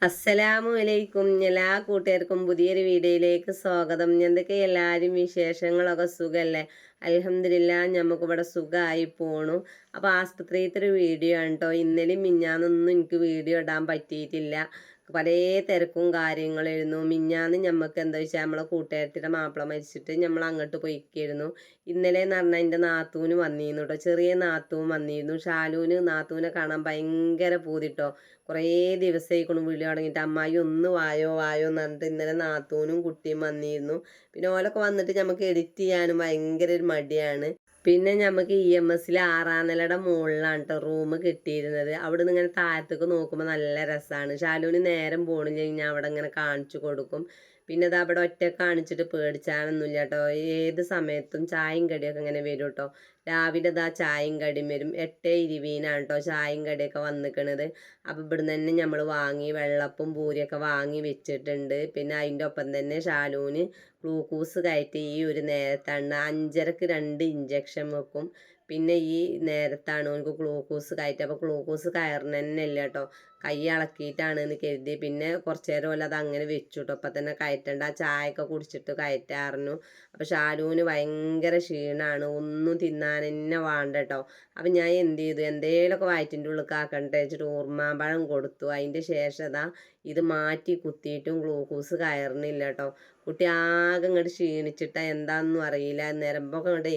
അസ്സലാമു അലൈക്കും. എല്ലാ കൂട്ടുകാർക്കും പുതിയൊരു വീഡിയോയിലേക്ക് സ്വാഗതം. എന്തൊക്കെ എല്ലാവരും വിശേഷങ്ങളൊക്കെ സുഖമല്ലേ? അൽഹംദുലില്ലാ നമുക്കിവിടെ സുഖമായി പോണു. അപ്പോൾ ആസ്പത്രിയിലത്തെ ഒരു വീഡിയോ ആണ് കേട്ടോ. ഇന്നലെയും മിഞ്ഞാന്നൊന്നും എനിക്ക് വീഡിയോ ഇടാൻ പറ്റിയിട്ടില്ല. പല തിരക്കും കാര്യങ്ങളായിരുന്നു. മിഞ്ഞാന്ന് നമുക്ക് എന്താ വെച്ചാൽ നമ്മളെ കൂട്ടുകാരത്തിയുടെ മാപ്പിള മരിച്ചിട്ട് നമ്മൾ അങ്ങോട്ട് പോയിക്കായിരുന്നു. ഇന്നലെ എന്ന് പറഞ്ഞാൽ എൻ്റെ നാത്തൂന് വന്നിരുന്നു കേട്ടോ. ചെറിയ നാത്തൂൻ വന്നിരുന്നു. ഷാലൂന് നാത്തൂനെ കാണാൻ ഭയങ്കര പൂതിട്ടോ. കുറേ ദിവസമായിക്കൊണ്ട് വിളി തുടങ്ങിയിട്ട് അമ്മായി ഒന്ന് വായോ വായോ എന്ന് പറഞ്ഞിട്ട് ഇന്നലെ നാത്തൂനും കുട്ടിയും വന്നിരുന്നു. പിന്നെ ഓലൊക്കെ വന്നിട്ട് നമുക്ക് എഡിറ്റ് ചെയ്യാനും ഭയങ്കര ഒരു മടിയാണ്. പിന്നെ നമുക്ക് EMS 6ാം നിലയുടെ മുകളിലാണ് കേട്ടോ റൂം കിട്ടിയിരുന്നത്. അവിടെ നിന്ന് ഇങ്ങനെ താഴത്തേക്ക് നോക്കുമ്പോൾ നല്ല രസമാണ്. ഷാലൂന് നേരം പോണില്ലെങ്കിൽ ഞാൻ അവിടെ ഇങ്ങനെ കാണിച്ചു കൊടുക്കും. പിന്നെ അത് അവിടെ ഒറ്റ കാണിച്ചിട്ട് പേടിച്ചാനൊന്നുമില്ല കേട്ടോ. ഏത് സമയത്തും ചായയും കടിയൊക്കെ ഇങ്ങനെ വരും കേട്ടോ. രാവിലെ ഇതാ ചായയും കടിയും വരും. 8:20 കേട്ടോ ചായയും കടിയൊക്കെ വന്നിക്കണത്. അപ്പോൾ ഇവിടുന്ന് തന്നെ നമ്മൾ വാങ്ങി വെള്ളപ്പും പൂരിയൊക്കെ വാങ്ങി വെച്ചിട്ടുണ്ട്. പിന്നെ അതിൻ്റെ ഒപ്പം തന്നെ ഷാലൂന് ഗ്ലൂക്കോസ് കയറ്റി ഈ ഒരു നേരത്താണ് 5:30ക്ക് 2 ഇഞ്ചക്ഷൻ വെക്കും. പിന്നെ ഈ നേരത്താണ് ഓനക്ക് ഗ്ലൂക്കോസ് കയറ്റുക. അപ്പോൾ ഗ്ലൂക്കോസ് കയറുന്ന തന്നെ ഇല്ല കേട്ടോ. കൈ ഇളക്കിയിട്ടാണ് എന്ന് കരുതി. പിന്നെ കുറച്ച് നേരം പോലെ അത് അങ്ങനെ വെച്ചു കേട്ടോ. അപ്പം തന്നെ കയറ്റണ്ട, ആ ചായയൊക്കെ കുടിച്ചിട്ട് കയറ്റാറുന്നു. അപ്പോൾ ഷാലൂന് ഭയങ്കര ക്ഷീണമാണ്, ഒന്നും തിന്നാൻ തന്നെ വേണ്ട കേട്ടോ. അപ്പം ഞാൻ എന്ത് ചെയ്തു, എന്തേലുമൊക്കെ വയറ്റിൻ്റെ ഉള്ളിൽ കാക്കണ്ടേ വെച്ചിട്ട് ഊർമാമ്പഴം കൊടുത്തു. അതിൻ്റെ ശേഷം അതാ ഇത് മാറ്റി കുത്തിയിട്ടും ഗ്ലൂക്കോസ് കയറുന്നില്ല കേട്ടോ. കുട്ടി ആകെ ഇങ്ങോട്ട് ക്ഷീണിച്ചിട്ടാ എന്താണെന്നും അറിയില്ല. നരമ്പൊക്കെ ഇങ്ങോട്ടേ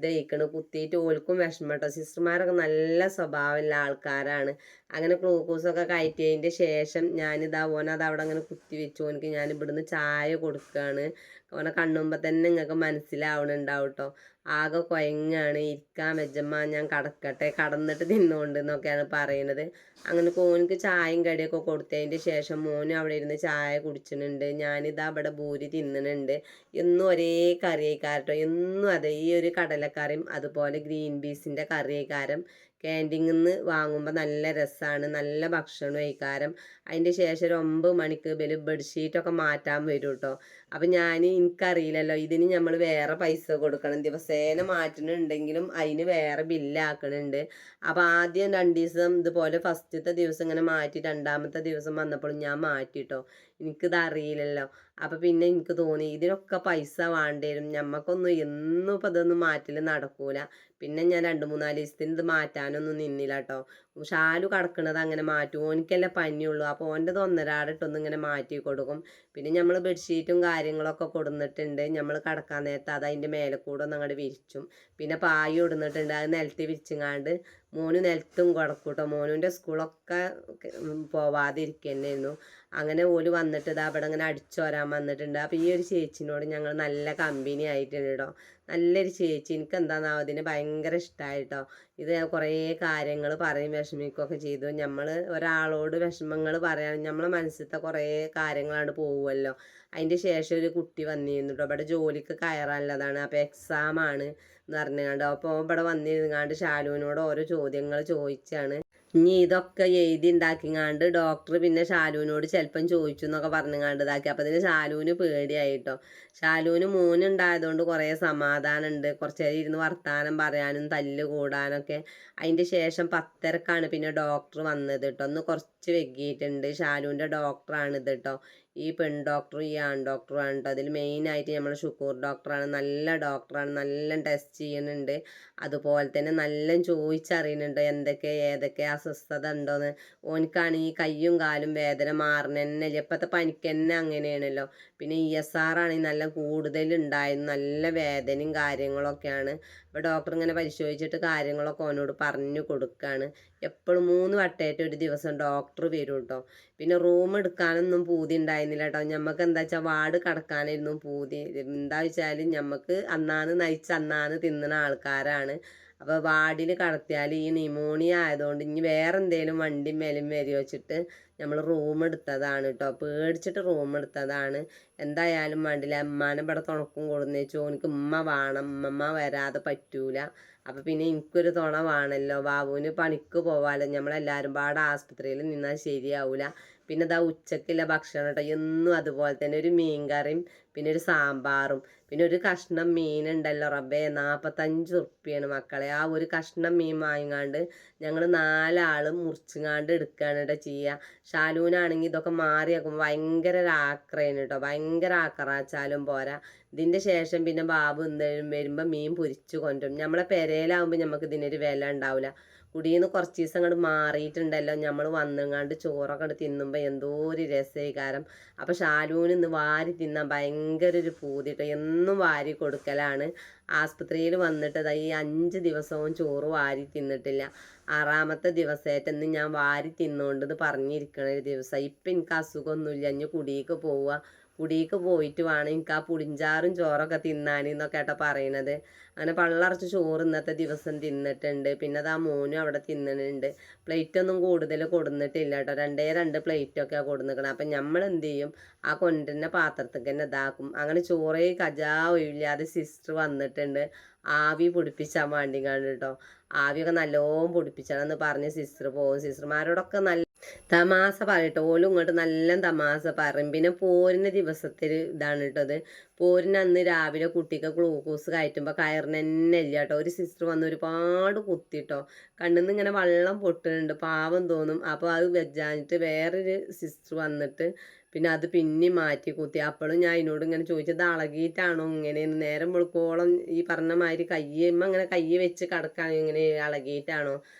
ദഹിക്കണ് കുത്തിയിട്ട് ഓൽക്കും വിഷമം കേട്ടോ. സിസ്റ്റർമാരൊക്കെ നല്ല സ്വഭാവമുള്ള ആൾക്കാരാണ്. അങ്ങനെ ഗ്ലൂക്കോസൊക്കെ കയറ്റിയതിൻ്റെ ശേഷം ഞാനിതാ ഓനത് അവിടെ അങ്ങനെ കുത്തി വെച്ചു. ഓനക്ക് ഞാൻ ഇവിടുന്ന് ചായ കൊടുക്കുകയാണ്. ഓനെ കണ്ണുമ്പോൾ തന്നെ നിങ്ങൾക്ക് മനസ്സിലാവണുണ്ടാവും കേട്ടോ. ആകെ കുഴങ്ങാണ്, ഇരിക്കാൻ വെജമ്മ ഞാൻ കടക്കട്ടെ, കടന്നിട്ട് തിന്നുകൊണ്ട് എന്നൊക്കെയാണ് പറയുന്നത്. അങ്ങനെ ഓനക്ക് ചായയും കടിയൊക്കെ കൊടുത്തതിൻ്റെ ശേഷം മോനും അവിടെ ഇരുന്ന് ചായ കുടിച്ചിട്ടുണ്ട്. ഞാനിതാ അവിടെ പൂരി തിന്നുന്നുണ്ട്. എന്നും ഒരേ കറിയേക്കാരട്ടോ, എന്നും അതെ ഈ ഒരു കടലക്കറിയും അതുപോലെ ഗ്രീൻ പീസിൻ്റെ കറിയേക്കാരം. ക്യാൻറ്റീനിൽ നിന്ന് വാങ്ങുമ്പോൾ നല്ല രസമാണ്, നല്ല ഭക്ഷണം കഴിക്കാരം. അതിൻ്റെ ശേഷം ഒരു 9 മണിക്ക് ബെഡ്ഷീറ്റൊക്കെ മാറ്റാൻ വരും കേട്ടോ. അപ്പം എനിക്കറിയില്ലല്ലോ, ഇതിന് നമ്മൾ വേറെ പൈസ കൊടുക്കണം. ദിവസേന മാറ്റുന്നുണ്ടെങ്കിലും അതിന് വേറെ ബില്ലാക്കണുണ്ട്. അപ്പോൾ ആദ്യം 2 ദിവസം ഇതുപോലെ ഫസ്റ്റത്തെ ദിവസം ഇങ്ങനെ മാറ്റി, രണ്ടാമത്തെ ദിവസം വന്നപ്പോൾ ഞാൻ മാറ്റിട്ടോ. എനിക്കിത് അറിയില്ലല്ലോ. അപ്പം പിന്നെ എനിക്ക് തോന്നി ഇതിനൊക്കെ പൈസ വേണ്ടി വരും, ഞമ്മക്കൊന്നും എന്നും ഇപ്പം ഇതൊന്നും മാറ്റൽ നടക്കൂല. പിന്നെ ഞാൻ 2-3 ദിവസത്തിന് ഇത് മാറ്റാനൊന്നും നിന്നില്ല കേട്ടോ. ഷാലു കിടക്കണത് അങ്ങനെ മാറ്റും, ഓനിക്കല്ലേ പനിയുള്ളൂ. അപ്പോൾ ഓൻ്റെത് ഒന്നരാടിട്ടൊന്നും ഇങ്ങനെ മാറ്റി കൊടുക്കും. പിന്നെ നമ്മൾ ബെഡ്ഷീറ്റും കാര്യങ്ങളൊക്കെ കൊടുന്നിട്ടുണ്ട്. നമ്മൾ കിടക്കാൻ നേരത്ത് അത് അതിൻ്റെ മേലെ കൂടെ ഒന്ന് അങ്ങോട്ട് വിരിച്ചും. പിന്നെ പായ ഇടുന്നിട്ടുണ്ട്, അത് നിലത്ത് വിരിച്ചങ്ങാണ്ട് മോന് നിലത്തും കിടക്കൂട്ടോ. മോനുൻ്റെ സ്കൂളൊക്കെ പോവാതിരിക്കുന്നതായിരുന്നു. അങ്ങനെ ഓല് വന്നിട്ട് ഇതാ അവിടെ അങ്ങനെ അടിച്ചോരാൻ വന്നിട്ടുണ്ട്. അപ്പോൾ ഈ ഒരു ചേച്ചിനോട് ഞങ്ങൾ നല്ല കമ്പനി ആയിട്ടുണ്ട് കേട്ടോ. നല്ലൊരു ചേച്ചി, എനിക്ക് എന്താണെന്നാ അതിന് ഭയങ്കര ഇഷ്ടമായിട്ടോ. ഇത് കുറേ കാര്യങ്ങൾ പറയും വിഷമിക്കുകയൊക്കെ ചെയ്തു. നമ്മൾ ഒരാളോട് വിഷമങ്ങൾ പറയാൻ നമ്മളെ മനസ്സിലത്തെ കുറേ കാര്യങ്ങളാണ് പോവുമല്ലോ. അതിൻ്റെ ശേഷം ഒരു കുട്ടി വന്നിരുന്നു കേട്ടോ. ഇവിടെ ജോലിക്ക് കയറാനുള്ളതാണ്, അപ്പോൾ എക്സാമാണ് എന്ന് പറഞ്ഞുകൊണ്ട്. അപ്പോൾ ഇവിടെ വന്നിരുന്നാണ്ട് ഷാലുവിനോട് ഓരോ ചോദ്യങ്ങൾ ചോദിച്ചാണ്. ഇനി ഇതൊക്കെ എഴുതി ഉണ്ടാക്കിങ്ങാണ്ട് ഡോക്ടർ പിന്നെ ഷാലുവിനോട് ചിലപ്പം ചോദിച്ചു എന്നൊക്കെ പറഞ്ഞുങ്ങാണ്ട് ഇതാക്കി. അപ്പം അതിന് ഷാലുവിന് പേടിയായിട്ടോ. ഷാലുവിന് മോനുണ്ടായതുകൊണ്ട് കുറേ സമാധാനമുണ്ട്, കുറച്ച് നേരം ഇരുന്ന് വർത്താനം പറയാനും തല്ല് കൂടാനൊക്കെ. അതിൻ്റെ ശേഷം 10:30ക്കാണ് പിന്നെ ഡോക്ടർ വന്നത് കേട്ടോ. ഒന്ന് കുറച്ച് വൈകിയിട്ടുണ്ട്. ഷാലുവിൻ്റെ ഡോക്ടറാണിത് കേട്ടോ. ഈ പെൺ ഡോക്ടറും ഈ ആൺ ഡോക്ടറുമാണ് കേട്ടോ. അതിൽ മെയിനായിട്ട് നമ്മൾ ഷുക്കൂർ ഡോക്ടറാണ്. നല്ല ഡോക്ടറാണ്, നല്ല ടെസ്റ്റ് ചെയ്യുന്നുണ്ട്. അതുപോലെ തന്നെ നല്ല ചോദിച്ചറിയുന്നുണ്ട് എന്തൊക്കെ ഏതൊക്കെ അസ്വസ്ഥത ഉണ്ടോയെന്ന്. ഓനിക്കാണ് ഈ കയ്യും കാലും വേദന മാറണ തന്നെ ഇല്ല. ഇപ്പോഴത്തെ പനിക്ക് തന്നെ അങ്ങനെയാണല്ലോ. പിന്നെ ESR ആണെങ്കിൽ നല്ല കൂടുതലുണ്ടായിരുന്നു, നല്ല വേദനയും കാര്യങ്ങളൊക്കെയാണ്. അപ്പോൾ ഡോക്ടർ ഇങ്ങനെ പരിശോധിച്ചിട്ട് കാര്യങ്ങളൊക്കെ ഓനോട് പറഞ്ഞു കൊടുക്കുകയാണ്. എപ്പോഴും 3 വട്ടമായിട്ട് ഒരു ദിവസം ഡോക്ടർ വരും കേട്ടോ. പിന്നെ റൂം എടുക്കാനൊന്നും പൂതി ഉണ്ടായിരുന്നില്ല കേട്ടോ. ഞമ്മക്ക് എന്താ വെച്ചാൽ വാർഡ് കിടക്കാനായിരുന്നു പൂതി. എന്താ വെച്ചാൽ ഞമ്മക്ക് അന്നാന്ന് നയിച്ച് അന്നാന്ന് തിന്നുന്ന ആൾക്കാരാണ്. അപ്പോൾ വാർഡിൽ കടത്തിയാൽ ഈ ന്യൂമോണിയ ആയതുകൊണ്ട് ഇനി വേറെ എന്തെങ്കിലും വണ്ടി മേലും വരി വെച്ചിട്ട് നമ്മൾ റൂം എടുത്തതാണ് കേട്ടോ. പേടിച്ചിട്ട് റൂം എടുത്തതാണ്. എന്തായാലും വേണ്ടില്ല, ഉമ്മാനെ ഇവിടെ തുണക്കും കൊടുന്നേച്ചു. എനിക്ക് ഉമ്മ വേണം, ഉമ്മ വരാതെ പറ്റൂല. അപ്പം പിന്നെ എനിക്കൊരു തുണ വേണമല്ലോ. ബാബുവിന് പണിക്ക് പോവാമല്ലോ. നമ്മളെല്ലാവരും പാടെ ആസ്പത്രിയിൽ നിന്നാൽ ശരിയാവില്ല. പിന്നെ ഇതാ ഉച്ചക്കുള്ള ഭക്ഷണം കേട്ടോ, എന്നും അതുപോലെ തന്നെ ഒരു മീൻ കറിയും പിന്നെ ഒരു സാമ്പാറും പിന്നെ ഒരു കഷ്ണം മീനുണ്ടല്ലോ റബ്ബേ, 45 ഉറുപ്പ്യാണ് മക്കളെ. ആ ഒരു കഷ്ണം മീൻ വാങ്ങിങ്ങാണ്ട് ഞങ്ങൾ 4 ആളും മുറിച്ചുങ്ങാണ്ട് എടുക്കുകയാണ് കേട്ടോ ചെയ്യുക. ഷാലൂനാണെങ്കിൽ ഇതൊക്കെ മാറി വെക്കുമ്പോൾ ഭയങ്കര ഒരു ആക്രയാണ് കേട്ടോ, ഭയങ്കര ആക്രാച്ചാലും പോരാ. ഇതിൻ്റെ ശേഷം പിന്നെ ബാബു എന്തായാലും വരുമ്പോൾ മീൻ പൊരിച്ചു കൊണ്ടുവരും. നമ്മളെ പെരയിലാവുമ്പോൾ നമുക്ക് ഇതിനൊരു വില ഉണ്ടാവില്ല. കുടിയിൽ നിന്ന് കുറച്ച് ദിവസം അങ്ങോട്ട് മാറിയിട്ടുണ്ടല്ലോ, നമ്മൾ വന്നങ്ങാണ്ട് ചോറൊക്കെ അങ്ങോട്ട് തിന്നുമ്പോൾ എന്തോ ഒരു രസീകാരം. അപ്പോൾ ഷാലൂന് ഇന്ന് വാരി തിന്നാൻ ഭയങ്കര ഒരു പൂതി കേട്ടോ, എന്നും വാരി കൊടുക്കലാണ്. ആസ്പത്രിയിൽ വന്നിട്ട് ഈ 5 ദിവസവും ചോറ് വാരി തിന്നിട്ടില്ല. 6ാമത്തെ ദിവസമായിട്ട് ഇന്ന് ഞാൻ വാരി തിന്നുകൊണ്ടെന്ന് പറഞ്ഞിരിക്കണ ഒരു ദിവസം. ഇപ്പം എനിക്ക് അസുഖമൊന്നുമില്ല, ഇനി കുടിയേക്ക് പോവുക, കുടിയേക്ക് പോയിട്ട് വേണം എനിക്ക് ആ പുളിഞ്ചാറും ചോറൊക്കെ തിന്നാനെന്നൊക്കെ ഏട്ടാ പറയണത്. അങ്ങനെ പള്ളറച്ച് ചോറ് ഇന്നത്തെ ദിവസം തിന്നിട്ടുണ്ട്. പിന്നെ അത് ആ മോനും അവിടെ തിന്നുന്നുണ്ട്. പ്ലേറ്റൊന്നും കൂടുതൽ കൊടുന്നിട്ടില്ല കേട്ടോ, 2 പ്ലേറ്റൊക്കെയാണ് കൊടുന്നിക്കണം. അപ്പം നമ്മൾ എന്ത് ചെയ്യും, ആ കൊണ്ടുവരുന്ന പാത്രത്തിൽ തന്നെ ഇതാക്കും. അങ്ങനെ ചോറേ കജാവില്ലാതെ സിസ്റ്റർ വന്നിട്ടുണ്ട് ആവി പിടിപ്പിച്ചാൽ വേണ്ടി കണ്ടു കേട്ടോ. ആവിയൊക്കെ നല്ലോണം പിടിപ്പിച്ചാണെന്ന് പറഞ്ഞ് സിസ്റ്റർ പോകും. സിസ്റ്റർമാരോടൊക്കെ നല്ല തമാശ പറയട്ടോ, ഓലും ഇങ്ങോട്ട് നല്ല തമാശ പറയും. പിന്നെ പോരിന ദിവസത്തിൽ ഇതാണ് കേട്ടത്. പോരിന് അന്ന് രാവിലെ കുട്ടിക്ക് ഗ്ലൂക്കോസ് കയറ്റുമ്പോൾ കയറിന് തന്നെ ഇല്ല കേട്ടോ. ഒരു സിസ്റ്റർ വന്ന് ഒരുപാട് കുത്തിട്ടോ, കണ്ണിന്ന് ഇങ്ങനെ വെള്ളം പൊട്ടുന്നുണ്ട്, പാവം തോന്നും. അപ്പോൾ അത് വെച്ചാഞ്ഞിട്ട് വേറൊരു സിസ്റ്റർ വന്നിട്ട് പിന്നെ അത് പിന്നെ മാറ്റി കുത്തി. അപ്പോഴും ഞാൻ അതിനോട് ഇങ്ങനെ ചോദിച്ചത് ഇളകിയിട്ടാണോ ഇങ്ങനെ, നേരം വെളുക്കോളം ഈ പറഞ്ഞ മാതിരി കയ്യമ്മ അങ്ങനെ കയ്യ് വെച്ച് കിടക്കാണ്, ഇങ്ങനെ ഇളകിയിട്ടാണോ?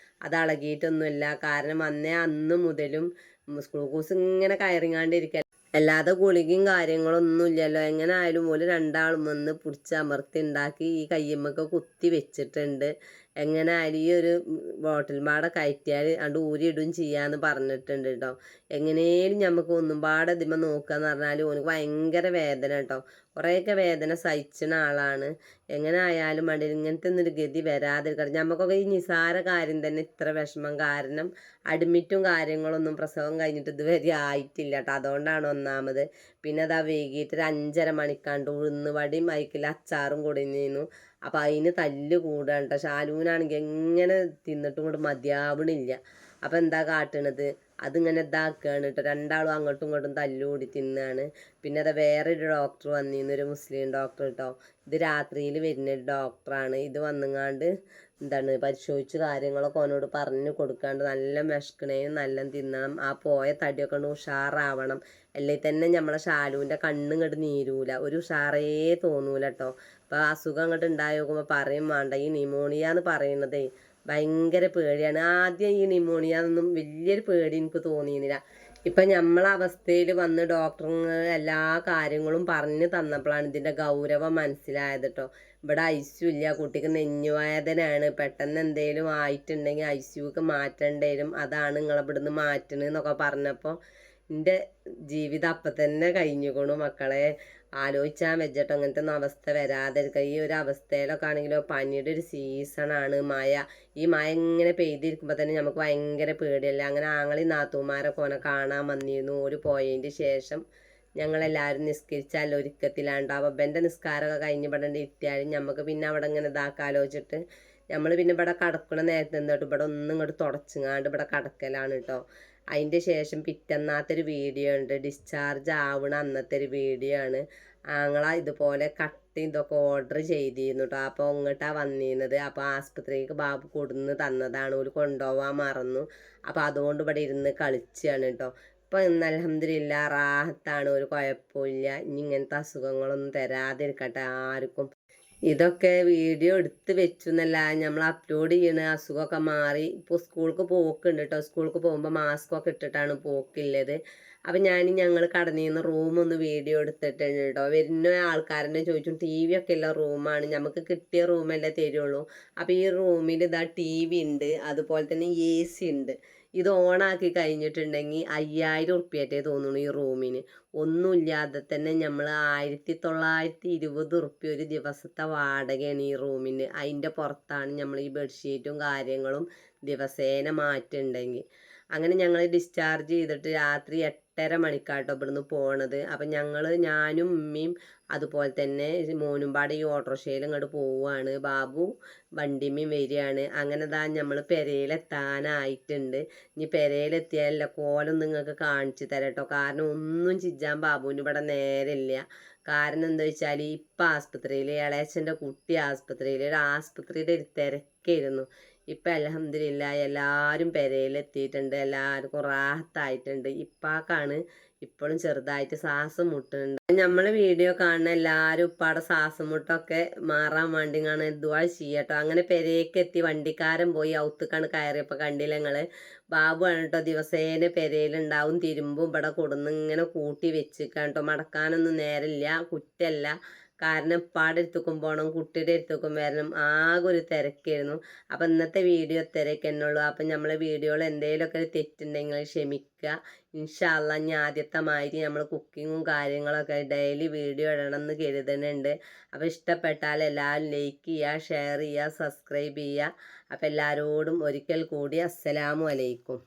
അത് ഇളകിയിട്ടൊന്നുമില്ല. കാരണം അന്ന് മുതലും ഗ്ലൂക്കോസ് ഇങ്ങനെ കയറിങ്ങാണ്ടിരിക്കുക, അല്ലാതെ ഗുളികയും കാര്യങ്ങളൊന്നും ഇല്ലല്ലോ. എങ്ങനെ ആയാലും പോലെ 2 ആളും വന്ന് പിടിച്ചമർത്തി ഉണ്ടാക്കി ഈ കയ്യമ്മൊക്കെ കുത്തി വെച്ചിട്ടുണ്ട്. എങ്ങനെ ആയാലും ഈ ഒരു ബോട്ടിൽ പാടെ കയറ്റിയാൽ അണ്ട് ഊരിയിടും ചെയ്യാന്ന് പറഞ്ഞിട്ടുണ്ട് കേട്ടോ. എങ്ങനെയും നമുക്ക് ഒന്നും പാടെ ഇതിമ്മ നോക്കാന്ന് പറഞ്ഞാൽ ഓനക്ക് ഭയങ്കര വേദന കേട്ടോ. കുറേയൊക്കെ വേദന സഹിച്ചുന്ന ആളാണ്. എങ്ങനെ ആയാലും മണ്ടിൽ ഇങ്ങനത്തെ ഒന്നൊരു ഗതി വരാതിരിക്കട്ടെ. നമുക്കൊക്കെ ഈ നിസാര കാര്യം തന്നെ ഇത്ര വിഷമം, കാരണം അഡ്മിറ്റും കാര്യങ്ങളൊന്നും പ്രസവം കഴിഞ്ഞിട്ട് ഇതുവരെ ആയിട്ടില്ല കേട്ടോ. അതുകൊണ്ടാണ് ഒന്നാമത്. പിന്നെ അതാ വൈകിട്ട് ഒരു 5:30 മണിക്കാണ്ട് ഉഴുന്ന് വടിയും മൈക്കിൽ അച്ചാറും കൊടുന്നിരുന്നു. അപ്പം അതിന് തല്ല് കൂടാണ് കേട്ടോ. ഷാലൂനാണെങ്കിൽ എങ്ങനെ തിന്നിട്ടും കൂടെ മതിയാവണില്ല. അപ്പം എന്താ കാട്ടണത്, അതിങ്ങനെ ഇതാക്കുകയാണ് കേട്ടോ. 2 ആളും അങ്ങോട്ടും ഇങ്ങോട്ടും തല്ലുകൂടി തിന്നാണ്. പിന്നെ അത് വേറൊരു ഡോക്ടർ വന്നിരുന്നു, ഒരു മുസ്ലിം ഡോക്ടർ കേട്ടോ. ഇത് രാത്രിയിൽ വരുന്ന ഒരു ഡോക്ടറാണ്. ഇത് വന്നുങ്ങാണ്ട് എന്താണ് പരിശോധിച്ച് കാര്യങ്ങളൊക്കെ അവനോട് പറഞ്ഞു കൊടുക്കാണ്ട് നല്ല വിശക്കണേനും നല്ല തിന്നണം, ആ പോയ തടിയൊക്കെ ഒന്ന് ഉഷാറാവണം. അല്ലെങ്കിൽ തന്നെ നമ്മളെ ഷാലുവിൻ്റെ കണ്ണിങ്ങോട്ട് നീരൂല, ഒരു ഉഷാറേ തോന്നൂല കേട്ടോ. അപ്പോൾ അസുഖം അങ്ങോട്ട് ഉണ്ടായി നോക്കുമ്പോൾ പറയും വേണ്ട, ഈ ന്യൂമോണിയ എന്ന് പറയുന്നതേ ഭയങ്കര പേടിയാണ്. ആദ്യം ഈ ന്യൂമോണിയ എന്നൊന്നും വലിയൊരു പേടി എനിക്ക് തോന്നിയിരുന്നില്ല. ഇപ്പം നമ്മളെ അവസ്ഥയിൽ വന്ന് ഡോക്ടറുകൾ എല്ലാ കാര്യങ്ങളും പറഞ്ഞു തന്നപ്പോഴാണ് ഇതിൻ്റെ ഗൗരവം മനസ്സിലായത് കേട്ടോ. ഇവിടെ ഐസ്യു ഇല്ല, കുട്ടിക്ക് നെഞ്ഞുവേദനയാണ്, പെട്ടെന്ന് എന്തെങ്കിലും ആയിട്ടുണ്ടെങ്കിൽ ഐസ്യുക്ക് മാറ്റേണ്ടി വരും, അതാണ് നിങ്ങളിവിടുന്ന് മാറ്റണെന്നൊക്കെ പറഞ്ഞപ്പോൾ എൻ്റെ ജീവിതം അപ്പം തന്നെ കഴിഞ്ഞുകൊണു മക്കളെ. ആലോചിച്ചാൽ വെച്ചിട്ട് അങ്ങനത്തെ ഒന്നും അവസ്ഥ വരാതിരിക്കുക. ഈ ഒരു അവസ്ഥയിലൊക്കെ ആണെങ്കിലോ പനിയുടെ ഒരു സീസണാണ്, മഴ. ഈ മഴ ഇങ്ങനെ പെയ്തിരിക്കുമ്പോൾ തന്നെ നമുക്ക് ഭയങ്കര പേടിയല്ല. അങ്ങനെ ആങ്ങളി നാത്തൂമാരൊക്കെ ഓനെ കാണാൻ വന്നിരുന്നു. ഒരു പോയതിൻ്റെ ശേഷം ഞങ്ങളെല്ലാവരും നിസ്കരിച്ചാൽ ഒരുക്കത്തിലാണ്ട്. അബൻ്റെ നിസ്കാരമൊക്കെ കഴിഞ്ഞ് ഇവിടെ ഇരിത്തിയാലും നമുക്ക് പിന്നെ അവിടെ ഇങ്ങനെ ഇതാക്കാലോചിച്ചിട്ട് നമ്മൾ പിന്നെ ഇവിടെ കിടക്കണ നേരത്തെ എന്തോട്ട് ഇവിടെ ഒന്നും ഇങ്ങോട്ട് തുടച്ചിങ്ങാണ്ട് ഇവിടെ കിടക്കലാണ് കേട്ടോ. അതിൻ്റെ ശേഷം പിറ്റന്നാത്തൊരു വീഡിയോ ഉണ്ട്, ഡിസ്ചാർജ് ആവണ അന്നത്തെ ഒരു വീഡിയോ ആണ്. ഇതുപോലെ കട്ട് ഇതൊക്കെ ഓർഡർ ചെയ്തിരുന്നു കേട്ടോ. അപ്പോൾ ഇങ്ങോട്ടാണ് വന്നിരുന്നത്. അപ്പോൾ ആസ്പത്രിക്ക് ബാബു കൊടുന്ന് തന്നതാണ്, ഒരു കൊണ്ടുപോകാൻ മറന്നു. അപ്പോൾ അതുകൊണ്ട് ഇവിടെ ഇരുന്ന് കളിച്ചാണ് കേട്ടോ. ഇപ്പം ഇന്ന് അൽഹംദുലില്ലാ റാഹത്താണ്, ഒരു കുഴപ്പമില്ല. ഇനി ഇങ്ങനത്തെ അസുഖങ്ങളൊന്നും തരാതിരിക്കട്ടെ ആർക്കും. ഇതൊക്കെ വീഡിയോ എടുത്ത് വെച്ചു എന്നല്ല, നമ്മൾ അപ്ലോഡ് ചെയ്യണ അസുഖമൊക്കെ മാറി ഇപ്പോൾ സ്കൂൾക്ക് പോക്കുണ്ട് കേട്ടോ. സ്കൂൾക്ക് പോകുമ്പോൾ മാസ്കൊക്കെ ഇട്ടിട്ടാണ് പോക്കില്ലത്. അപ്പം ഞങ്ങൾ കടന്നിരുന്ന റൂമൊന്ന് വീഡിയോ എടുത്തിട്ടുണ്ട് കേട്ടോ. വരുന്ന ആൾക്കാരെന്നെ ചോദിച്ചു, ടി വി ഒക്കെ ഉള്ള റൂമാണ്, നമുക്ക് കിട്ടിയ റൂമല്ലേ തരുള്ളൂ. അപ്പോൾ ഈ റൂമിൽ ഇതാ TV ഉണ്ട്, അതുപോലെ തന്നെ AC ഉണ്ട്. ഇത് ഓണാക്കി കഴിഞ്ഞിട്ടുണ്ടെങ്കിൽ 5000 ഉറുപ്പ്യായിട്ടേ തോന്നുന്നു ഈ റൂമിന്. ഒന്നുമില്ലാതെ തന്നെ നമ്മൾ 1920 ഉറുപ്പ്യ ഒരു ദിവസത്തെ വാടകയാണ് ഈ റൂമിന്. അതിൻ്റെ പുറത്താണ് നമ്മൾ ഈ ബെഡ്ഷീറ്റും കാര്യങ്ങളും ദിവസേന മാറ്റുണ്ടെങ്കിൽ. അങ്ങനെ ഞങ്ങൾ ഡിസ്ചാർജ് ചെയ്തിട്ട് രാത്രി 8:30 മണിക്കാട്ടോ ഇവിടുന്ന് പോണത്. അപ്പം ഞാനും ഉമ്മയും അതുപോലെ തന്നെ മോനും പാടെ ഈ ഓട്ടോറിക്ഷയിൽ ഇങ്ങോട്ട് പോവുകയാണ്. ബാബു വണ്ടിമ്മയും വരികയാണ്. അങ്ങനെ നമ്മൾ പെരയിലെത്താനായിട്ടുണ്ട്. ഇനി പെരയിലെത്തിയാലല്ല കോലം നിങ്ങൾക്ക് കാണിച്ചു തരാം കേട്ടോ. കാരണം ഒന്നും ചിജ്ജാൻ ബാബുവിന് ഇവിടെ നേരമില്ല. കാരണം എന്താ വെച്ചാൽ ഇപ്പം ആസ്പത്രിയിൽ ഇളയച്ചൻ്റെ കുട്ടി ആസ്പത്രിയിൽ ഒരു ആസ്പത്രിയുടെ ഒരു തിരക്കായിരുന്നു. ഇപ്പം അൽഹംദുലില്ലാ എല്ലാവരും പെരയിലെത്തിയിട്ടുണ്ട്. എല്ലാവർക്കും റാഹത്തായിട്ടുണ്ട്. ഇപ്പാക്കാണ് ഇപ്പോഴും ചെറുതായിട്ട് ശ്വാസം മുട്ടുന്നുണ്ട്. നമ്മൾ വീഡിയോ കാണുന്ന എല്ലാവരും ഉപ്പാടെ ശ്വാസം മുട്ടൊക്കെ മാറാൻ വേണ്ടി ദുആ ചെയ്യട്ടോ. അങ്ങനെ പെരേക്ക് എത്തി വണ്ടിക്കാരൻ പോയി ഔത്തുക്കാണ് കയറിയപ്പോൾ കണ്ടില്ല ഞങ്ങള്. ബാബു ആണ് കേട്ടോ ദിവസേന പെരയിലുണ്ടാവും. തിരുമ്പും ഇവിടെ കൊടുന്ന് ഇങ്ങനെ കൂട്ടി വെച്ചിക്കാൻ കേട്ടോ. മടക്കാനൊന്നും നേരമില്ല, കുറ്റല്ല. കാരണം ഉപ്പാടെ അടുത്തേക്കും പോകണം, കുട്ടിയുടെ അടുത്തേക്കും വരണം, ആകെ ഒരു തിരക്കായിരുന്നു. അപ്പം ഇന്നത്തെ വീഡിയോ തിരക്ക് എന്നുള്ളൂ. അപ്പം നമ്മളെ വീഡിയോയിൽ എന്തെങ്കിലുമൊക്കെ ഒരു തെറ്റുണ്ടെങ്കിൽ ക്ഷമിക്കുക. ഇൻഷാ അല്ലാ ഇനി ആദ്യത്തെ മാതിരി നമ്മൾ കുക്കിങ്ങും കാര്യങ്ങളൊക്കെ ഡെയിലി വീഡിയോ ഇടണം എന്ന് കരുതുന്നുണ്ട്. അപ്പോൾ ഇഷ്ടപ്പെട്ടാൽ എല്ലാവരും ലൈക്ക് ചെയ്യുക, ഷെയർ ചെയ്യുക, സബ്സ്ക്രൈബ് ചെയ്യുക. അപ്പോൾ എല്ലാവരോടും ഒരിക്കൽ കൂടി അസ്സലാമു അലൈക്കും.